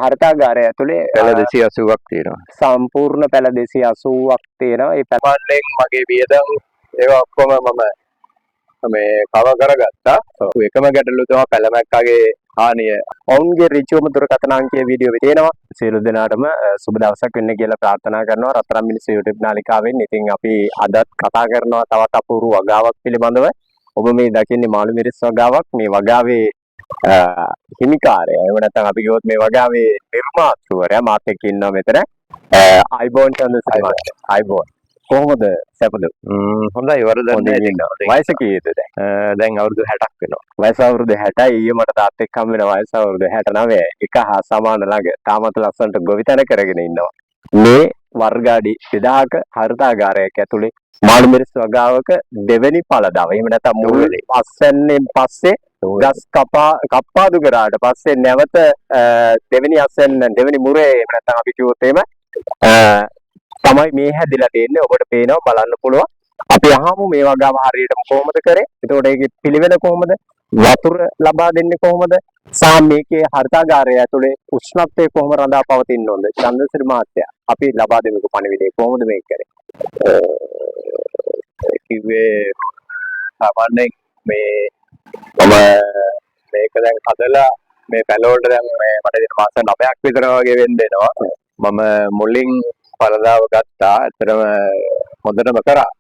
හර්තාගාරය ඇතුලේ පැල 280ක් තියෙනවා. සම්පූර්ණ පැල 280ක් තියෙනවා. ඒ පැලෙන් මගේ වියදම් ඒවා ඔක්කොම මේ කව කරගත්තා. එකම ගැටලුව තමයි පැලමැක්කාගේ හානිය. ඔවුන්ගේ ඍජුවම දුරකථන අංකයේ වීඩියෝ තියෙනවා. සියලු දෙනාටම සුබ දවසක් වෙන්න කියලා ප්‍රාර්ථනා කරනවා. රත්තරන් මිනිස් YouTube නාලිකාවෙන්. ඉතින් අපි අදත් කතා කරනවා තවත් අපූර්ව වගාවක් පිළිබඳව. ඔබ මේ දකින්නේ මාළු මිරිස් වගාවක්. මේ වගාවේ හිමිකාරය එහෙම නැත්නම් අපි කිව්වොත් මේ වගාවේ නිර්මාතෘවරයා මාත් එක්ක ඉන්නවා මෙතන. අයිබෝන් චන්ද්‍රසිරි මහත්තයා. අයිබෝන්. කොහොමද සැපද? හොඳයි වරදක් නැහැ. වයස කීයද දැන්? දැන් අවුරුදු 60ක් වෙනවා. වයස අවුරුදු 60යි. ඊයේ මට තාත් එක්ක හම් වෙන වයස අවුරුදු 69. එක හා සමාන ළඟ. තාමත් ලස්සනට ගොවිතැන කරගෙන ඉන්නවා. මේ වර්ගාඩි 2000ක හර්තාගාරයක් ඇතුලේ මාළු මිරිස් වගාවක දෙවෙනි පළදාව. එහෙම නැත්නම් මුල් අස්සෙන්ෙන් පස්සේ ගස් කප්පාදු කරාට පස්සේ නැවත දෙවෙනි අස්සෙන් දෙවෙනි මුරේ එහෙම නැත්නම් අපි කිව්වොත් එහෙම තමයි මේ හැදිලා තියෙන්නේ. ඔබට පේනවා බලන්න පුළුවන්. අපි අහමු මේ වගාව හරියටම කොහොමද කරේ? එතකොට ඒකේ පිළිවෙල කොහොමද? වතුර ලබා දෙන්නේ කොහොමද? සහ මේකේ හර්තාගාරය ඇතුලේ උෂ්ණත්වය කොහොම රඳා පවතින්න ඕනද? චන්ද්‍රසිරි මහත්තයා අපි ලබා දෙමුකෝ පණිවිඩය කොහොමද මේක කරේ? කිව්වේ සාමාන්‍යයෙන් මම මේක දැන් හදලා මේ පැලවලට දැන් මට දින මාස 9ක් විතර වගේ වෙන්න එනවා. මම මුලින් පළදාව ගත්තා. ඇත්තටම හොඳටම කරා.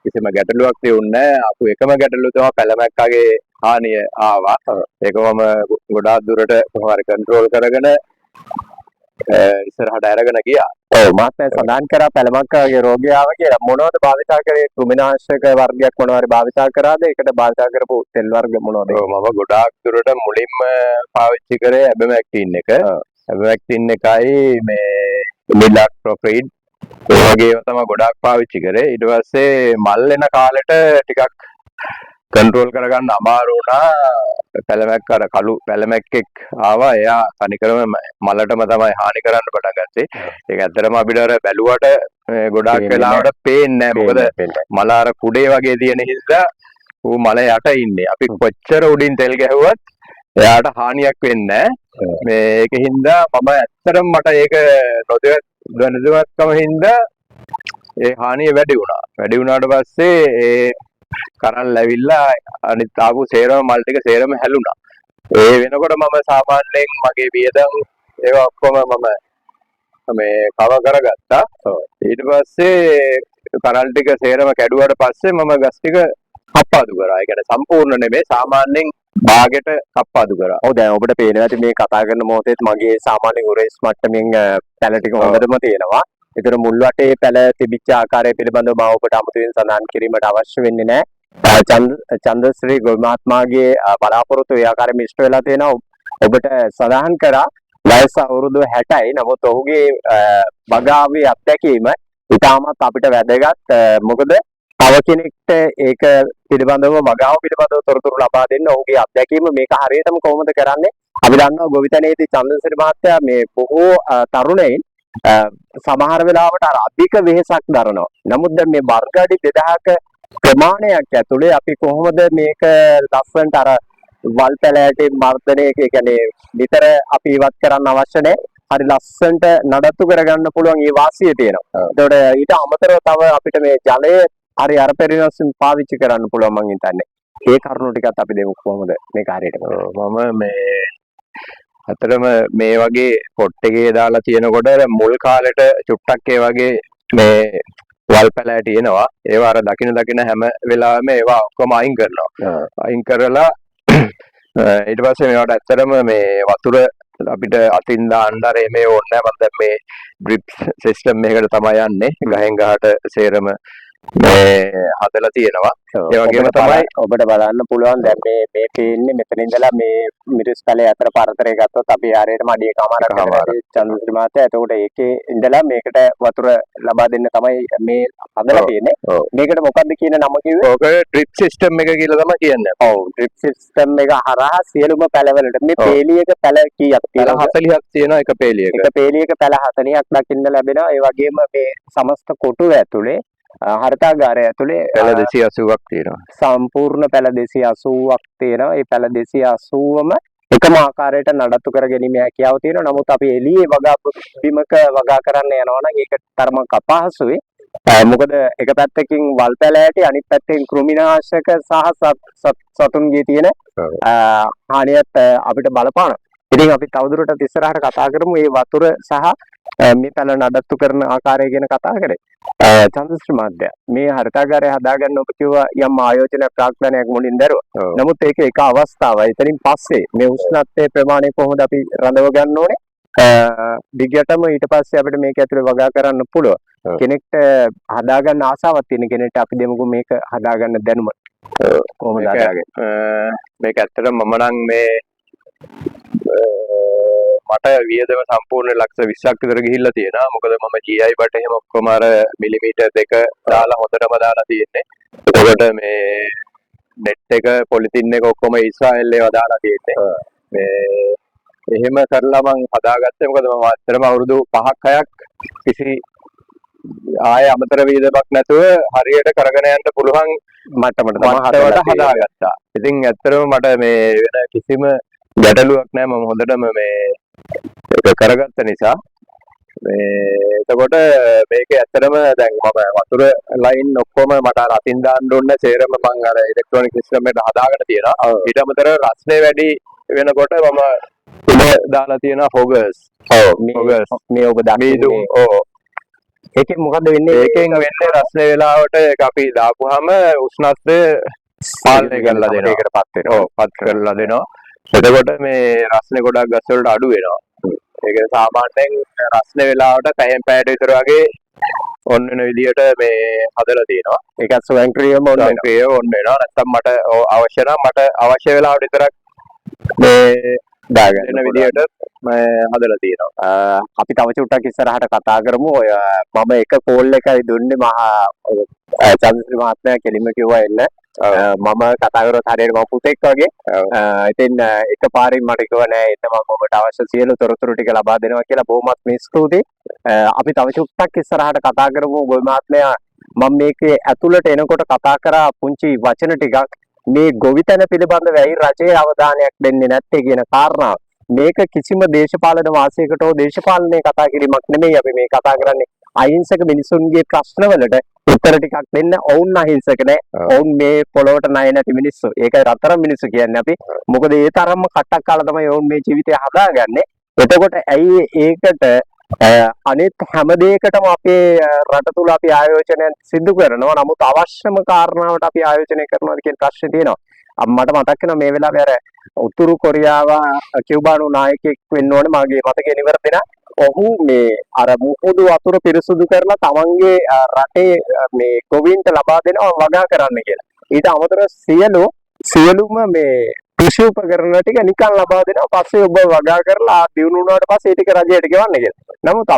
කිසිම ගැටලුවක් තියුන්නේ නැහැ. අපු එකම ගැටලුව තමයි පැලමැක්කාගේ හානිය ආවා. ඒක මම ගොඩාක් දුරට කොහොම හරි කන්ට්‍රෝල් කරගෙන ඉස්සරහට අරගෙන ගියා. ඔව් මාත්මය සඳහන් කරා පැලමැක්කාගේ රෝගය ආවා කියලා. මොනවද භාවිතා කරේ? කෘමිනාශක වර්ගයක් මොනවාරි භාවිතා කරාද? ඒකට භාවිතා කරපු තෙල් වර්ග මොනවද? මම ගොඩාක් දුරට මුලින්ම පාවිච්චි කරේ ඇබමැක්ටින් එක. ඇබමැක්ටින් එකයි මේ මිලාක්ට්‍රොප්‍රීඩ් ඒ වගේ ඒවා තමයි ගොඩාක් පාවිච්චි කරේ. ඊට පස්සේ මල් වෙන කාලෙට ටිකක් කන්ට්‍රෝල් කරගන්න අමාරු වුණා. පැලමැක්ක අර කළු පැලමැක්කෙක් ආවා. එයා තනිකරම මලටම තමයි හානි කරන්න පටන් ගත්තේ. ඒක ඇත්තටම අපිට අර බැලුවට ගොඩාක් වෙලාවට පේන්නේ නැහැ. මොකද මල අර කුඩේ වගේ තියෙන හින්දා ඌ මල යට ඉන්නේ. අපි කොච්චර උඩින් තෙල් ගැහුවත් එයාට හානියක් වෙන්නේ නැහැ. මේක හින්දා මම ඇත්තටම මට ඒක නොදැනුවත්කම හින්දා ඒ හානිය වැඩි වුණා. වැඩි වුණාට පස්සේ ඒ කරල් ඇවිල්ලා අනිත් ආපු සේරම මල් ටික සේරම හැලුණා. ඒ වෙනකොට මම සාමාන්‍යයෙන් මගේ වියදම් ඒවා ඔක්කොම මම මේ කව කරගත්තා. ඊට පස්සේ කරල් ටික සේරම කැඩුවාට පස්සේ මම ගස් ටික කප්පාදු කරා. ඒ කියන්නේ සම්පූර්ණ නෙමෙයි සාමාන්‍යයෙන් භාගයට කප්පාදු කරා. ඔව් දැන් ඔබට පේනවා ඇති මේ කතා කරන මොහොතේත් මගේ සාමාන්‍ය උරේස් මට්ටමින් පැල ටික හොඳටම තියෙනවා. ඒතර මුල් වටේ පැල තිබිච්ච ආකාරය පිළිබඳව මම ඔබට අමුතුවෙන් සඳහන් කිරීමට අවශ්‍ය වෙන්නේ නැහැ. චන්ද්‍රශ්‍රී ගොවි මහත්මයාගේ බලාපොරොත්තු ඒ ආකාරයෙන් ඉෂ්ට වෙලා තියෙනවා. ඔබට සඳහන් කරා වයස අවුරුදු 60යි. නමුත් ඔහුගේ වගාවේ අත්දැකීම ඉතාමත් අපිට වැදගත්. මොකද තව කෙනෙක්ට ඒක පිළිබඳව වගාව පිළිබඳව තොරතුරු ලබා දෙන්න ඔහුගේ අත්දැකීම මේක හරියටම කොහොමද කරන්නේ? අපි දන්නවා ගොවිතැනේදී චන්ද්‍රසිරි මහත්තයා මේ බොහෝ තරුණයින් සමහර වෙලාවට අර අධික වෙහෙසක් දරනවා. නමුත් දැන් මේ වර්ගාඩි 2000ක ප්‍රමාණයක් ඇතුලේ අපි කොහොමද මේක ලස්සනට අර වල් පැලෑටි මර්ධනය ඒ කියන්නේ විතර අපි ඉවත් කරන්න අවශ්‍ය නැහැ. හරි ලස්සනට නඩත්තු කරගන්න පුළුවන් ඒ වාසිය තියෙනවා. ඒතකොට ඊට අමතරව තව අපිට මේ ජලය හරි අර පරිණාමයෙන් පාවිච්චි කරන්න පුළුවන් මං හිතන්නේ. ඒ කරුණු ටිකත් අපි දෙමු කොහොමද මේක හරියට. මම මේ අතරම මේ වගේ පොට් එකේ දාලා තියෙනකොට මුල් කාලෙට චුට්ටක් ඒ වගේ මේ වල් පැලෑ තියෙනවා. ඒවා අර දකින හැම වෙලාවෙම ඒවා ඔක්කොම අයින් කරනවා. අයින් කරලා ඊට පස්සේ මේවට ඇත්තටම මේ වතුර අපිට අතින් දාන්න අර මේ ඕනේ නැහැ. මම දැන් මේ ඩ්‍රිප් සිස්ටම් එකකට තමයි යන්නේ. ගහෙන් ගහට සේරම මේ හදලා තියෙනවා. ඒ වගේම තමයි ඔබට බලන්න පුළුවන් දැන් මේ පේන්නේ මෙතන ඉඳලා මේ මිරිස් පැලේ අතර පරතරය ගත්තොත් අපි හරියටම අඩිය කමාරක් කරලා චන්ද්‍රසිරි මහත්තයා. එතකොට ඒකේ ඉඳලා මේකට වතුර ලබා දෙන්න තමයි මේ හදලා තියෙන්නේ. මේකට මොකද්ද කියන නම කිව්වේ? ඕක ඩ්‍රිප් සිස්ටම් එක කියලා තමයි කියන්නේ. ඔව් ඩ්‍රිප් සිස්ටම් එක හරහා සියලුම පැලවලට මේ පේලියක පැල කීයක් තියෙනවා? 40ක් තියෙනවා එක පේලියක. එක පේලියක පැල 40ක් දකින්න ලැබෙනවා. ඒ වගේම මේ සමස්ත කොටුව ඇතුලේ හර්තාගාරය ඇතුලේ පැල 280ක් තියෙනවා. සම්පූර්ණ පැල 280ක් තියෙනවා. ඒ පැල 280ම එකම ආකාරයට නඩත්තු කර ගැනීම හැකියාව තියෙනවා. නමුත් අපි එළියේ වගා බිමක වගා කරන්න යනවා නම් ඒක තරමක් අපහසුයි. මොකද එක පැත්තකින් වල් පැලෑටි අනිත් පැත්තෙන් කෘමිනාශක සහ සතුන්ගේ තියෙන හානියත් අපිට බලපානවා. ඉතින් අපි තවදුරටත් ඉස්සරහට කතා කරමු මේ වතුර සහ මේ පැල නඩත්තු කරන ආකාරය ගැන කතා කරේ. චන්ද්‍රශ්‍රී මහත්තයා මේ හරිතාගාරය හදාගන්න ඔබ කිව්වා යම් ආයෝජන ප්‍රාග්ධනයක් මුලින් දරුවා. නමුත් ඒක එක අවස්ථාවයි. එතනින් පස්සේ මේ උෂ්ණත්වයේ ප්‍රමාණය කොහොමද අපි රඳව ගන්න ඕනේ? දිගටම ඊට පස්සේ අපිට මේක ඇතුලේ වගා කරන්න පුළුවන්. කෙනෙක්ට හදාගන්න ආසාවක් තියෙන කෙනෙක්ට අපි දෙමුකෝ මේක හදාගන්න දැනුම කොහොමද හදාගන්නේ? මේක ඇත්තටම මම නම් මේ මට වියදම සම්පූර්ණ ලක්ෂ 20ක් විතර ගිහිල්ලා තියෙනවා. මොකද මම GI බට එහෙම ඔක්කොම අර මිලිමීටර් 2 දාලා හොඳටම දාලා තියෙන්නේ. එතකොට මේ net එක පොලිතින් එක ඔක්කොම ඊශ්‍රායෙල් ඒවා දාලා තියෙන්නේ. මේ එහෙම කරලා මම හදාගත්තේ. මොකද මම ඇත්තටම අවුරුදු 5ක් 6ක් කිසි ආය අමතර වියදමක් නැතුව හරියට කරගෙන යන්න පුළුවන් මට්ටමට හදාගත්තා. ඉතින් ඇත්තටම මට මේ වෙන කිසිම ගැටලුවක් නැහැ. මම හොඳටම මේ ඒක කරගත්ත නිසා මේ එතකොට මේක ඇත්තටම දැන් මම වතුර ලයින් ඔක්කොම මට අර අතින් දාන්න ඕනේ සේරම මම අර ඉලෙක්ට්‍රොනික සිස්ටම් එකට හදාගෙන තියෙනවා. ඊට අමතරව රස්නේ වැඩි වෙනකොට මම දාලා තියෙනවා හොගර්ස්. මේ ඔබ දකින්නේ ඒකෙන් මොකද වෙන්නේ? ඒකෙන් වෙන්නේ රස්නේ වෙලාවට ඒක අපි දාපුවාම උෂ්ණත්වය පාලනය කරලා දෙනවා. ඒකට පත් වෙනවා. ඔව් පත් කරලා දෙනවා. එතකොට මේ රස්නේ ගොඩක් ගස් වලට අඩු වෙනවා. ඒක සාමාන්‍යයෙන් රස්නේ වෙලාවට පැයෙන් පැයට විතර වගේ ඔන් වෙන විදියට මේ හදලා තියෙනවා. ඒක ස්වයංක්‍රීයව ඔන් වෙනවා. නැත්තම් මට අවශ්‍ය නම් මට අවශ්‍ය වෙලාවට විතරක් මේ දාගන්න විදියට මම හදලා තියෙනවා. අපි තව චුට්ටක් ඉස්සරහට කතා කරමු. ඔය මම එක කෝල් එකයි දුන්නේ මහා චන්ද්‍රශ්‍රී මහත්මයා කෙලින්ම කිව්වා එන්න. මම කතා කරොත් හරියට මම පුතෙක් වගේ. ඉතින් එකපාරින් මට කිව්වා නෑ එන්න මම ඔබට අවශ්‍ය සියලු තොරතුරු ටික ලබා දෙනවා කියලා. බොහොමත් ස්තුතියි. අපි තව චුට්ටක් ඉස්සරහට කතා කරමු. ගොවි මහත්මයා මම මේකේ ඇතුළට එනකොට කතා කරා පුංචි වචන ටිකක්. මේ ගොවිතැන පිළිබඳව ඇයි රජයේ අවධානයක් දෙන්නේ නැත්තේ කියන කාරණාව. මේක කිසිම දේශපාලන වාසියකට හෝ දේශපාලනයේ කතා කිරීමක් නෙමෙයි. අපි මේ කතා කරන්නේ අහිංසක මිනිසුන්ගේ ප්‍රශ්නවලට උත්තර ටිකක් දෙන්න. ඔවුන් අහිංසක නෑ. ඔවුන් මේ පොළොවට ණය නැති මිනිස්සු. ඒකයි රත්තරන් මිනිස්සු කියන්නේ අපි. මොකද ඒ තරම්ම කට්ටක් කාලා තමයි ඔවුන් මේ ජීවිතය හදාගන්නේ. එතකොට ඇයි ඒකට අනිත් හැම දෙයකටම අපේ රට තුල අපි ආයෝජනයන් සිදු කරනවා. නමුත් අවශ්‍යම කාරණාවට අපි ආයෝජනය කරනවාද කියන ප්‍රශ්නේ තියෙනවා. මට මතක් වෙනවා මේ වෙලාවේ අර උතුරු කොරියාව කියුබානු නායකයෙක් වෙන්න ඕනේ මගේ මතකේ නිවැරදි නම්. ඔහු මේ අර මුහුදු වතුර පිරිසුදු කරලා තමන්ගේ රටේ මේ ගොවීන්ට ලබා දෙනවා වගා කරන්න කියලා. ඊට අමතරව සියලුම මේ කෘෂි උපකරණ ටික නිකන් ලබා දෙනවා. පස්සේ ඔබ වගා කරලා දිනු වුණාට පස්සේ ඒ ටික රජයට ගෙවන්න කියලා. නමුත්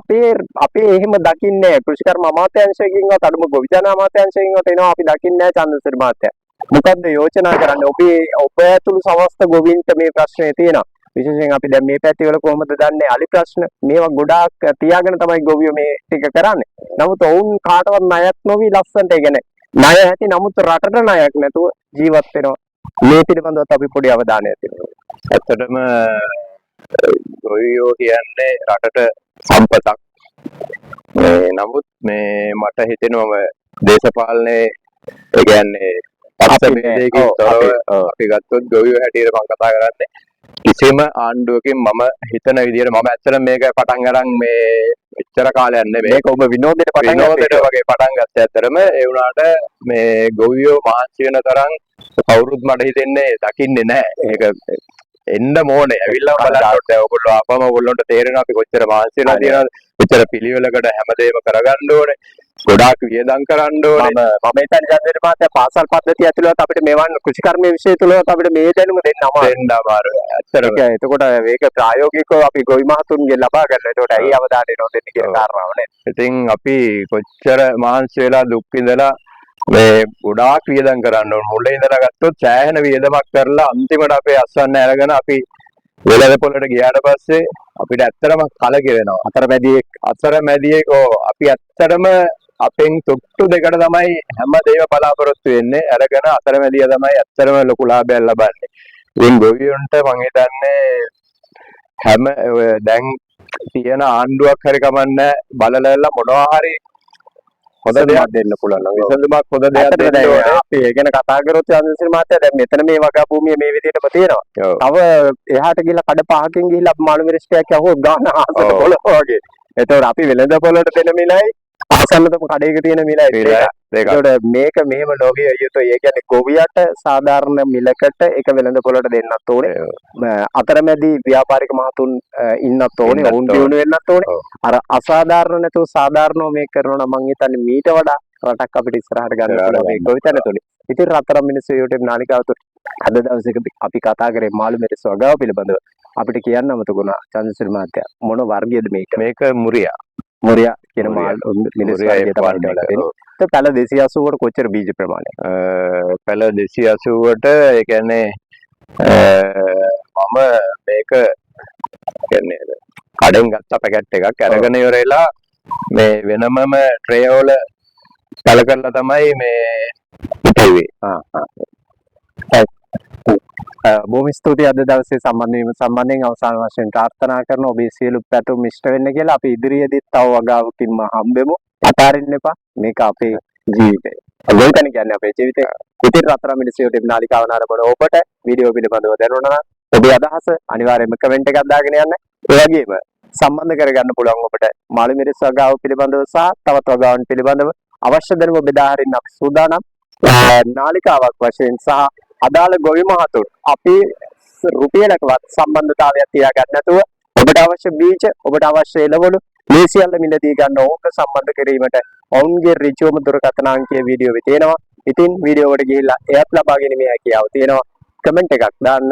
අපේ එහෙම දකින්නේ කෘෂිකර්ම අමාත්‍යාංශයකින්වත් අඩුම ගොවිතැන අමාත්‍යාංශයකින්වත් එනවා අපි දකින්නේ නැහැ චන්ද්‍රශ්‍රී මහත්තයා. මොකද්ද යෝජනා කරන්නේ? ඔබ ඇතුළු සමස්ත ගොවීන්ට මේ ප්‍රශ්නේ තියෙනවා. විශේෂයෙන් අපි දැන් මේ පැතිවල කොහොමද දන්නේ අලි ප්‍රශ්න මේවා ගොඩාක් තියාගෙන තමයි ගොවියෝ මේ ටික කරන්නේ. නමුත් ඔවුන් කාටවත් ණයක් නොවි ලස්සනට ඒ කියන්නේ ණය ඇති නමුත් රටට ණයක් නැතුව ජීවත් වෙනවා. මේ පිළිබඳව අපි පොඩි අවධානයක් දෙනවා. ඇත්තටම ගොවියෝ කියන්නේ රටට සම්පතක්. නමුත් මේ මට හිතෙනවා දේශපාලනයේ ඒ කියන්නේ පක්ෂ තොරව අපි ගත්තොත් ගොවියෝ හැටියට මම කතා කරන්නේ කිසිම ආණ්ඩුවකින් මම හිතන විදිහට මම ඇත්තට මේක පටන් ගන්න මේ එච්චර කාලයක් නෙමෙයි. මේක ඔබ විනෝදයට වගේ පටන් ගත්තේ ඇත්තටම. ඒ වුණාට මේ ගොවියෝ මහන්සි වෙන තරම් කවුරුත් මට හිතෙන්නේ දකින්නේ නැහැ. ඒක එන්න ඕනේ. ඇවිල්ලා බලන්නට ඔයගොල්ලෝ ආපම ඔයගොල්ලන්ට තේරෙනවා අපි කොච්චර මහන්සි වෙලා තියෙනවද. කොච්චර පිළිවෙලකට හැමදේම කරගන්න ඕනේ. ගොඩාක් වියදම් කරන්න ඕනේ. මම හිතන්නේ ජාතික මාත්‍ය පාසල් පද්ධතිය ඇතුළත අපිට මේවන් කෘෂිකර්මයේ විෂය තුලවත් අපිට මේ දැනුම දෙන්න අමාරුයි. ඇත්තටම. එතකොට මේක ප්‍රායෝගිකව අපි ගොවි මහතුන්ගෙන් ලබා ගන්න. ඒකට ඇයි අවධානය නොදෙන්නේ කියන කාරණාව නේ. ඉතින් අපි කොච්චර මහන්සි වෙලා දුක් විඳලා මේ ගොඩාක් වියදම් කරන්න ඕන. මුලින් ඉඳලා ගත්තොත් සෑහෙන වියදමක් කරලා අන්තිමට අපේ අස්වැන්න අරගෙන අපි වෙළඳ පොළට ගියාට පස්සේ අපිට ඇත්තටම කලකිරෙනවා. අතරමැදියෙක් අපි ඇත්තටම අපෙන් තුට්ටු දෙකට තමයි හැම දේම බලාපොරොත්තු වෙන්නේ. අරගෙන අතරමැදිය තමයි ඇත්තටම ලොකු ලාභයක් ලබන්නේ. ඉතින් ගොවියන්ට මම හිතන්නේ හැම ඔය දැන් තියෙන ආණ්ඩුවක් හරි කමන්නේ බලලලා මොනවා හරි හොඳ දෙයක් දෙන්න පුළුවන් නම් විසඳුමක් හොඳ දෙයක් ඇත්තටම දෙන්න දැන් ඕනේ. අපි ඒ ගැන කතා කරොත් චන්ද්‍රසිරි මහත්තයා දැන් මෙතන මේ වගා භූමිය මේ විදිහටම තියෙනවා. ඔව්. තව එහාට ගිහලා කඩ පහකින් ගිහිල්ලා අපි මාළු මිරිස්ටයක් යහුවොත් ගාන ආසට ඔව්. පොළොව වගේ. එතකොට අපි වෙළඳ පොළොවට දෙන මිලයි ආසන්නතම කඩේක තියෙන මිලයි දෙක. දෙකක්. ඒකට මේක මෙහෙම නොවිය යුතුයි. ඒ කියන්නේ ගොවියට සාධාරණ මිලකට ඒක වෙළඳ පොළොවට දෙන්නත් ඕනේ. අතරමැදි ව්‍යාපාරික මහතුන් ඉන්නත් ඕනේ. ඉන්නත් ඔවුන් දියුණු වෙන්නත් ඕනේ. ඔව්. අර අසාධාරණ නැතුව සාධාරණව මේක කරනවා නම් මං හිතන්නේ මීට වඩා රටක් අපිට ඉස්සරහට ගන්න ඉස්සරහට පුළුවන් මේ ගන්න. ගොවිතැන තුලින්. ඉතින් රත්තරන් මිනිස්සු YouTube නාලිකාව තුළ අද දවසේදී අපි කතා කරේ මාළු මිරිස් වගාව පිළිබඳව. අපිට කියන්න අමතකුණා චන්ද්‍රසිරි මහත්තයා මොන වර්ගයේද මේක? මේක මුරියා. මොරියා කියන මුරියා. මාළු මිරිස් මුරියා වර්ගය තමයි F1 කියලා එක. දෙන්නේ. ඒක පැල 280කට කොච්චර බීජ ප්‍රමාණය? පැල 280ට ඒ කියන්නේ මම මේක කියන්නේ කඩෙන් ගත්ත පැකට් එකක් අරගෙන ඉවරලා මේ වෙනමම ට්‍රේ වල පැල කරලා තමයි මේ හිටුවේ. බොහොම ස්තුතියි අද දවසේ සම්බන්ධයෙන් අවසාන වශයෙන් ප්‍රාර්ථනා කරන ඔබේ සියලු පැතුම් ඉෂ්ට වෙන්න කියලා. අපි ඉදිරියේදීත් තව වගාවකින්ම හම්බෙමු. අතාරින්න එපා. මේක අපේ ජීවිතය. ගොවිතැන කියන්නේ අපේ ජීවිතය. ඉතින් රත්තරන් මිනිස් YouTube නාලිකාව නරඹන ඔබට වීඩියෝ පිළිබඳව දැනුණා නම් ඔබේ අදහස අනිවාර්යයෙන්ම කමෙන්ට් එකක් දාගෙන යන්න. ඒ වගේම සම්බන්ධ කරගන්න පුළුවන් ඔබට මාළු මිරිස් වගාව පිළිබඳව සහ තවත් වගාවන් පිළිබඳව අවශ්‍ය දැනුම බෙදා හරින්න අපි සූදානම්. නාලිකාවක් වශයෙන් සහ අදාළ ගොවි මහතුන් අපි රුපියලකවත් සම්බන්ධතාවයක් තියාගන්න නැතුව ඔබට අවශ්‍ය බීජ ඔබට අවශ්‍ය එළවලු මේ සියල්ල මිලදී ගන්න ඕක සම්බන්ධ කිරීමට ඔවුන්ගේ ඍජුවම දුරකථන අංකයේ වීඩියෝ එකේ තියෙනවා. ඉතින් වීඩියෝ එකට ගිහිල්ලා එයත් ලබා ගැනීමේ හැකියාව තියෙනවා. කමෙන්ට් එකක් දාන්න.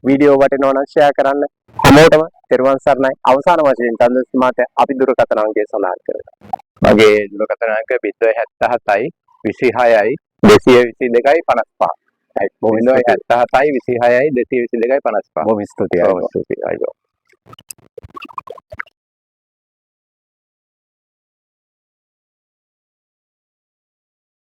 වීඩියෝ වටිනවා නම් ෂෙයා කරන්න. හැමෝටම තෙරුවන් සරණයි. අවසාන වශයෙන් චන්ද්‍රසිරි මහත්තයා අපි දුරකථන අංකය සඳහන් කරනවා. මගේ දුරකථන අංක 077යි 26යි 222යි 55. බොහොම ස්තුතියි. 077යි 26යි 222යි 55. බොහොම ස්තුතියි. බොහොම ස්තුතියි. අයිබෝවන්.